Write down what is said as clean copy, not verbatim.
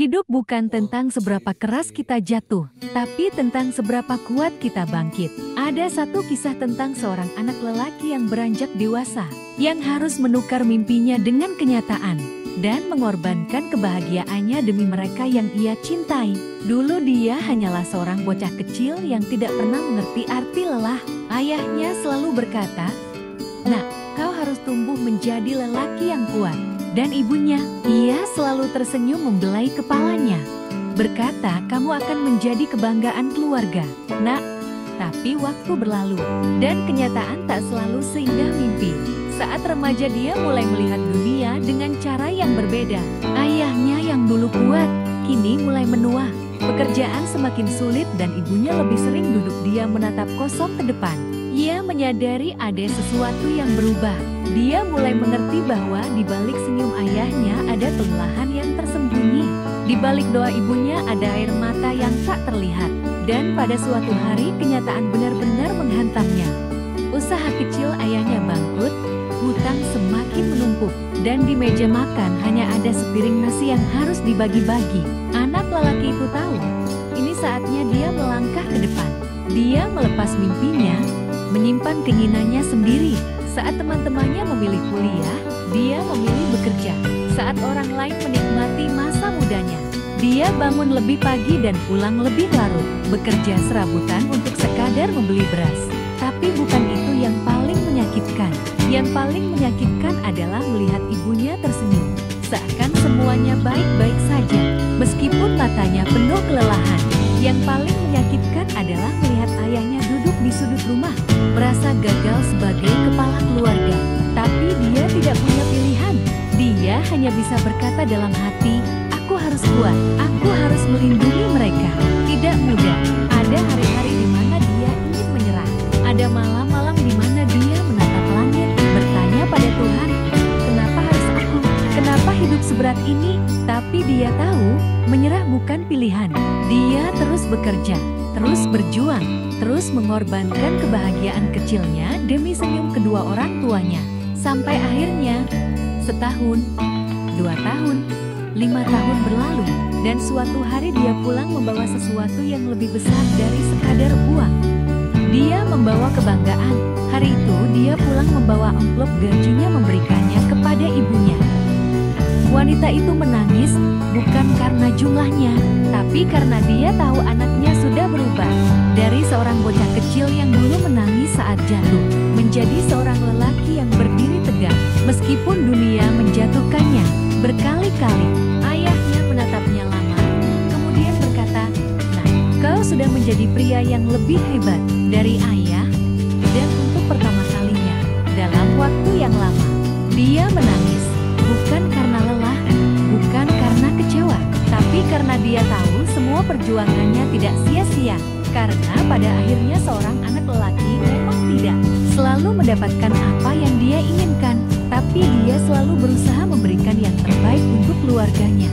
Hidup bukan tentang seberapa keras kita jatuh, tapi tentang seberapa kuat kita bangkit. Ada satu kisah tentang seorang anak lelaki yang beranjak dewasa, yang harus menukar mimpinya dengan kenyataan, dan mengorbankan kebahagiaannya demi mereka yang ia cintai. Dulu dia hanyalah seorang bocah kecil yang tidak pernah mengerti arti lelah. Ayahnya selalu berkata, "Nak, kau harus tumbuh menjadi lelaki yang kuat." Dan ibunya, ia selalu tersenyum membelai kepalanya, berkata, "Kamu akan menjadi kebanggaan keluarga, Nak." Tapi waktu berlalu, dan kenyataan tak selalu seindah mimpi. Saat remaja dia mulai melihat dunia dengan cara yang berbeda. Ayahnya yang dulu kuat, kini mulai menua. Pekerjaan semakin sulit dan ibunya lebih sering duduk diam menatap kosong ke depan. Ia menyadari ada sesuatu yang berubah. Dia mulai mengerti bahwa di balik senyum ayahnya ada kelelahan yang tersembunyi. Di balik doa ibunya ada air mata yang tak terlihat. Dan pada suatu hari kenyataan benar-benar menghantamnya. Usaha kecil ayahnya bangkrut, hutang semakin menumpuk, dan di meja makan hanya ada sepiring nasi yang harus dibagi-bagi. Anak lelaki itu tahu, ini saatnya dia melangkah ke depan. Dia melepas mimpinya, menyimpan keinginannya sendiri. Saat teman-temannya memilih kuliah, dia memilih bekerja. Saat orang lain menikmati masa mudanya, dia bangun lebih pagi dan pulang lebih larut, bekerja serabutan untuk sekadar membeli beras. Tapi bukan itu yang paling menyakitkan. Yang paling menyakitkan adalah melihat ibunya tersenyum, seakan semuanya baik-baik saja, meskipun matanya penuh kelelahan. Yang paling menyakitkan adalah melihat ayahnya duduk di sudut rumah, merasa gagal sebagai kepala keluarga. Tapi dia tidak punya pilihan. Dia hanya bisa berkata dalam hati, "Aku harus kuat, aku harus melindungi mereka." Tidak mudah. Ada hari-hari di mana dia ingin menyerah. Ada malam-malam di mana dia menatap langit, bertanya pada Tuhan, "Kenapa harus aku? Kenapa hidup seberat ini?" Tapi dia tahu, menyerah bukan pilihan. Dia terus bekerja, terus berjuang, terus mengorbankan kebahagiaan kecilnya demi senyum kedua orang tuanya. Sampai akhirnya, setahun, 2 tahun, 5 tahun berlalu, dan suatu hari dia pulang membawa sesuatu yang lebih besar dari sekadar uang. Dia membawa kebanggaan. Hari itu dia pulang membawa amplop gajinya memberikannya kepada ibunya. Wanita itu menangis, bukan karena jumlahnya, tapi karena dia tahu anaknya sudah berubah. Dari seorang bocah kecil yang dulu menangis saat jatuh, menjadi seorang lelaki yang berdiri tegak, meskipun dunia menjatuhkannya berkali-kali. Ayahnya menatapnya lama, kemudian berkata, "Nah, kau sudah menjadi pria yang lebih hebat dari ayah." Dan untuk pertama kalinya, dalam waktu yang lama, dia menangis, bukan karena lelah, bukan karena kecewa, tapi karena dia tahu semua perjuangannya tidak sia-sia. Karena pada akhirnya seorang anak lelaki memang tidak selalu mendapatkan apa yang dia inginkan, tapi dia selalu berusaha memberikan yang terbaik untuk keluarganya.